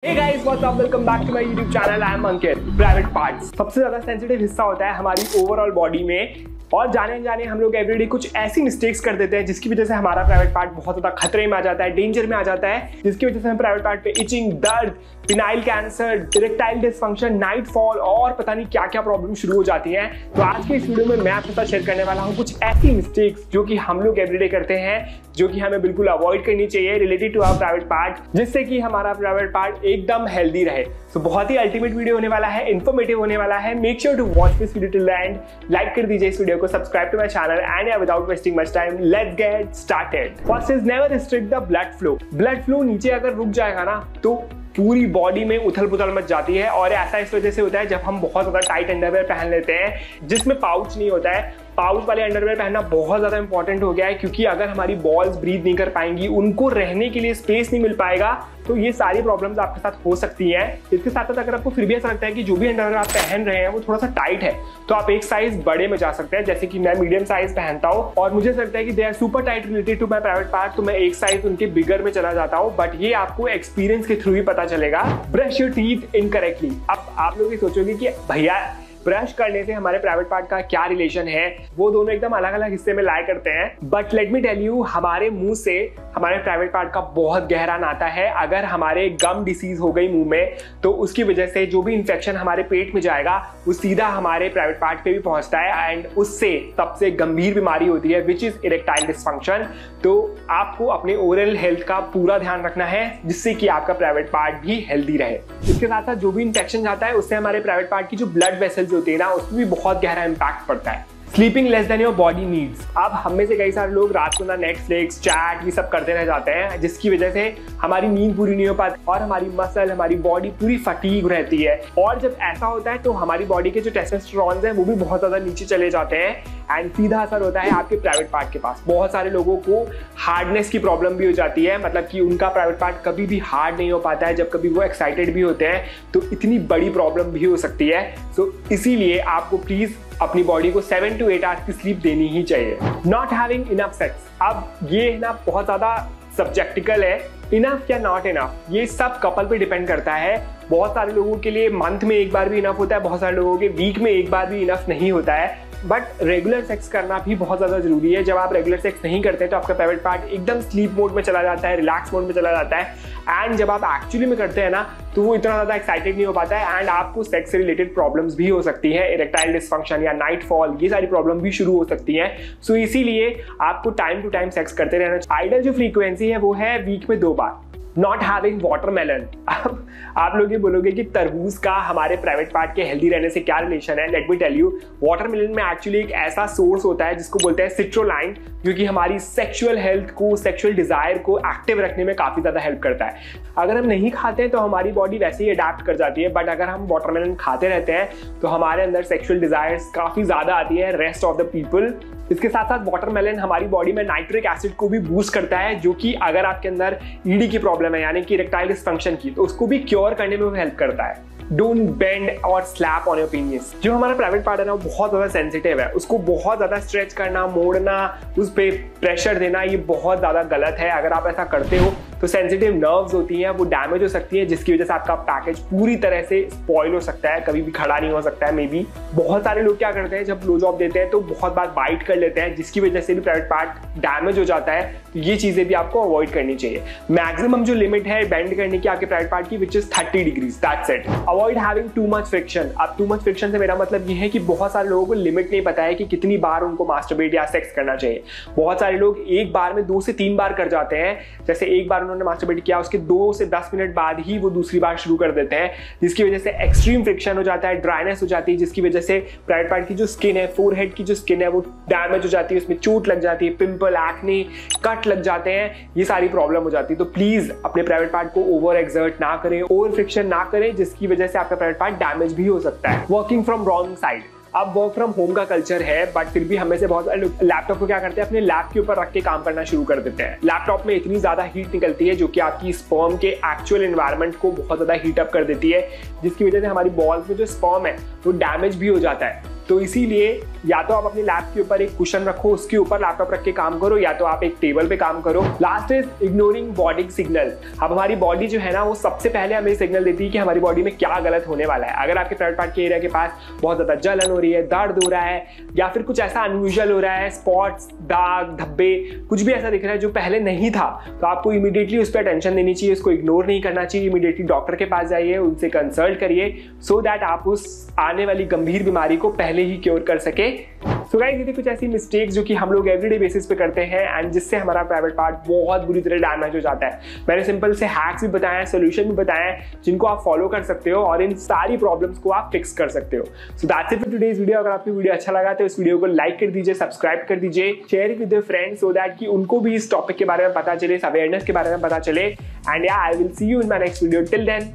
Hey guys, what's up? Welcome back to my YouTube channel. I am Ankit. Private parts सबसे ज्यादा sensitive हिस्सा होता है हमारी ओवरऑल बॉडी में, और जाने अनजाने हम लोग एवरीडे कुछ ऐसी मिस्टेक्स कर देते हैं जिसकी वजह से हमारा प्राइवेट पार्ट बहुत ज्यादा खतरे में आ जाता है, डेंजर में आ जाता है, जिसकी वजह से हम प्राइवेट पार्ट पे इचिंग, दर्द, phenyl cancer, erectile dysfunction, night fall और पता नहीं क्या क्या प्रॉब्लम शुरू हो जाती हैं। तो आज के इस वीडियो में मैं आपके साथ शेयर करने वाला हूँ कुछ ऐसी मिस्टेक्स जो कि हम लोग एवरीडे करते हैं, जो कि हमें बिल्कुल अवॉइड करनी चाहिए related to our private part, जिससे कि हमारा प्राइवेट पार्ट एकदम हेल्दी रहे। तो बहुत ही अल्टीमेट वीडियो होने वाला है, इन्फॉर्मेटिव होने वाला है। Make sure to watch this video till the end, like कर दीजिए इस वीडियो को, subscribe to my channel and without wasting much time let's get started. First is never restrict the blood flow. Blood flow नीचे अगर रुक जाएगा ना तो पूरी बॉडी में उथल पुथल मच जाती है, और ऐसा इस वजह से होता है जब हम बहुत ज्यादा टाइट अंडरवेयर पहन लेते हैं जिसमें पाउच नहीं होता है। पाउच वाले अंडरवेयर पहनना बहुत ज्यादा इंपॉर्टेंट हो गया है, क्योंकि अगर हमारी बॉल्स ब्रीथ नहीं कर पाएंगी, उनको रहने के लिए स्पेस नहीं मिल पाएगा, तो ये सारी प्रॉब्लम्स आपके साथ हो सकती हैं। इसके साथ साथ अगर आपको फिर भी ऐसा लगता है कि जो भी अंडरवेयर आप पहन रहे हैं वो थोड़ा सा टाइट है, तो आप एक साइज बड़े में जा सकते हैं। जैसे कि मैं मीडियम साइज पहनता हूँ और मुझे लगता है कि they are super tight related to my private part, तो मैं एक साइज उनके बिगर में चला जाता हूँ। बट ये आपको एक्सपीरियंस के थ्रू ही पता चलेगा। Brush your teeth incorrectly. अब आप लोग ये सोचोगे कि भैया ब्रश करने से हमारे प्राइवेट पार्ट का क्या रिलेशन है, वो दोनों एकदम अलग अलग हिस्से में लाया करते हैं। But let me tell you, हमारे मुंह से हमारे प्राइवेट पार्ट का बहुत गहरा नाता है। अगर हमारे गम डिसीज हो गई मुंह में, तो उसकी वजह से जो भी इंफेक्शन हमारे पेट में जाएगा वो सीधा हमारे प्राइवेट पार्ट पे भी पहुंचता है, एंड उससे सबसे गंभीर बीमारी होती है विच इज इरेक्टाइल डिसफंक्शन। तो आपको अपने ओरल हेल्थ का पूरा ध्यान रखना है, जिससे कि आपका प्राइवेट पार्ट भी हेल्दी रहे। इसके साथ साथ जो भी इंफेक्शन जाता है उससे हमारे प्राइवेट पार्ट की जो ब्लड वेसल्स होती है ना, उसमें भी बहुत गहरा इंपैक्ट पड़ता है। Sleeping less than your body needs. अब हम में से कई सारे लोग रात को ना नेटफ्लिक्स, चैट ये सब करते रह जाते हैं, जिसकी वजह से हमारी नींद पूरी नहीं हो पाती और हमारी मसल, हमारी बॉडी पूरी फटीग रहती है। और जब ऐसा होता है तो हमारी बॉडी के जो टेस्टोस्टेरोन है वो भी बहुत ज्यादा नीचे चले जाते हैं, एंड सीधा असर होता है आपके प्राइवेट पार्ट के पास। बहुत सारे लोगों को हार्डनेस की प्रॉब्लम भी हो जाती है, मतलब कि उनका प्राइवेट पार्ट कभी भी हार्ड नहीं हो पाता है। जब कभी वो एक्साइटेड भी होते हैं तो इतनी बड़ी प्रॉब्लम भी हो सकती है। सो इसीलिए आपको प्लीज अपनी बॉडी को 7 to 8 आवर्स की स्लीप देनी ही चाहिए। Not having enough sex. अब ये ना बहुत ज्यादा सब्जेक्टिकल है, इनफ या नॉट इनफ ये सब कपल पे डिपेंड करता है। बहुत सारे लोगों के लिए मंथ में एक बार भी इनफ होता है, बहुत सारे लोगों के वीक में एक बार भी इनफ नहीं होता है। बट रेगुलर सेक्स करना भी बहुत ज्यादा जरूरी है। जब आप रेगुलर सेक्स नहीं करते तो आपका प्राइवेट पार्ट एकदम स्लीप मोड में चला जाता है, रिलैक्स मोड में चला जाता है, एंड जब आप एक्चुअली में करते हैं ना तो वो इतना ज्यादा एक्साइटेड नहीं हो पाता है, एंड आपको सेक्स से रिलेटेड प्रॉब्लम्स भी हो सकती हैं, इरेक्टाइल डिसफंक्शन या नाइट फॉल, ये सारी प्रॉब्लम भी शुरू हो सकती हैं। सो इसीलिए आपको टाइम टू टाइम सेक्स करते रहना चाहिए। आइडियल जो फ्रीक्वेंसी है वो है वीक में 2 बार। Not having watermelon. अब आप लोग ये बोलोगे कि तरबूज का हमारे प्राइवेट पार्ट के हेल्दी रहने से क्या रिलेशन है। Let me tell you, watermelon में एक्चुअली एक ऐसा सोर्स होता है जिसको बोलते हैं सिट्रोलाइन, जो कि हमारी सेक्सुअल हेल्थ को, सेक्सुअल डिजायर को एक्टिव रखने में काफी ज्यादा हेल्प करता है। अगर हम नहीं खाते हैं तो हमारी बॉडी वैसे ही अडेप्ट कर जाती है, बट अगर हम वाटरमेलन खाते रहते हैं तो हमारे अंदर सेक्सुअल डिजायर्स काफी ज्यादा आती है रेस्ट ऑफ द पीपल। इसके साथ साथ वाटरमेलन हमारी बॉडी में नाइट्रिक एसिड को भी बूस्ट करता है, जो कि अगर आपके अंदर ईडी की प्रॉब्लम है यानी कि इरेक्टाइल डिसफंक्शन की, तो उसको भी क्योर करने में हेल्प करता है। डोंट बेंड और स्लैप ऑन योर पीनिस। जो हमारा प्राइवेट पार्ट है ना वो बहुत ज्यादा सेंसिटिव है, उसको बहुत ज्यादा स्ट्रेच करना, मोड़ना, उस पर प्रेशर देना ये बहुत ज्यादा गलत है। अगर आप ऐसा करते हो तो सेंसिटिव नर्व्स होती हैं वो डैमेज हो सकती है, जिसकी वजह से आपका पैकेज पूरी तरह से स्पॉइल हो सकता है, कभी भी खड़ा नहीं हो सकता है मे बी। बहुत सारे लोग क्या करते हैं, जब ब्लो जॉब देते हैं तो बहुत बार बाइट कर लेते हैं, जिसकी वजह से भी प्राइवेट पार्ट डैमेज हो जाता है। तो ये चीजें भी आपको अवॉइड करनी चाहिए। मैक्सिमम जो लिमिट है बेंड करने की आपके प्राइवेट पार्ट की which is 30 degrees, that's it. Avoid having too much friction. अब टू मच फ्रिक्शन से मेरा मतलब ये है कि बहुत सारे लोगों को लिमिट नहीं पता है कि कितनी बार उनको मास्टरबेट या सेक्स करना चाहिए। बहुत सारे लोग एक बार में 2 से 3 बार कर जाते हैं। जैसे एक बार उन्होंने मास्टरबेट किया, उसके 2 से 10 मिनट बाद ही वो दूसरी बार शुरू कर देते हैं, जिसकी वजह से एक्सट्रीम फ्रिक्शन हो जाता है, ड्राइनेस हो जाती है, जिसकी वजह से प्राइवेट पार्ट की जो स्किन है, फोरहेड की जो स्किन है वो डैमेज हो जाती है, उसमें चोट लग जाती है, पिंपल, एक्ने, कट लग जाते हैं, ये सारी प्रॉब्लम हो जाती है। तो प्लीज अपने प्राइवेट पार्ट को ओवर एक्सर्ट ना करें, ओवर फ्रिक्शन ना करें, जिसकी वजह से आपका प्राइवेट पार्ट डैमेज भी हो सकता है। Working from wrong side. अब वर्क फ्रॉम होम का कल्चर है, बट फिर भी हमें से बहुत सारे लोग लैपटॉप को क्या करते हैं, अपने लैप के ऊपर रख के काम करना शुरू कर देते हैं। लैपटॉप में इतनी ज्यादा हीट निकलती है जो कि आपकी स्पर्म के एक्चुअल एनवायरनमेंट को बहुत ज्यादा हीट अप कर देती है, जिसकी वजह से हमारी बॉल्स में जो स्पर्म है वो डैमेज भी हो जाता है। तो इसीलिए या तो आप अपने लैप के ऊपर एक कुशन रखो, उसके ऊपर लैपटॉप रख के काम करो, या तो आप एक टेबल पे काम करो। Last is ignoring body signal. अब हमारी बॉडी जो है ना वो सबसे पहले हमें सिग्नल देती है कि हमारी बॉडी में क्या गलत होने वाला है। अगर आपके प्राइवेट पार्ट के एरिया के पास बहुत ज्यादा जलन हो रही है, दर्द हो रहा है, या फिर कुछ ऐसा अनयूजुअल हो रहा है, स्पॉट्स, दाग, धब्बे, कुछ भी ऐसा दिख रहा है जो पहले नहीं था, तो आपको इमीडिएटली उस पर अटेंशन देनी चाहिए, उसको इग्नोर नहीं करना चाहिए। इमीडिएटली डॉक्टर के पास जाइए, उनसे कंसल्ट करिए, सो दैट आप उस आने वाली गंभीर बीमारी को पहले ही क्योर कर सके। सो गाइस, ये थी कुछ ऐसी मिस्टेक्स जो कि हम लोग एवरीडे बेसिस पे करते हैं एंड जिससे हमारा प्राइवेट पार्ट बहुत बुरी तरह डैमेज हो जाता है। मैंने सिंपल से हैक्स भी बताए हैं, सोल्यूशन भी बताए हैं, जिनको आप फॉलो कर सकते हो और इन सारी प्रॉब्लम्स को आप फिक्स कर सकते हो। So that's it for today's video. अगर आपको वीडियो अच्छा लगा तो इस वीडियो को लाइक कर दीजिए, सब्सक्राइब कर दीजिए, share with your friends so that कि उनको भी इस टॉपिक के बारे में पता चले, इस अवेयरनेस के बारे में पता चले। And yeah, I will see you in my next video. Till then,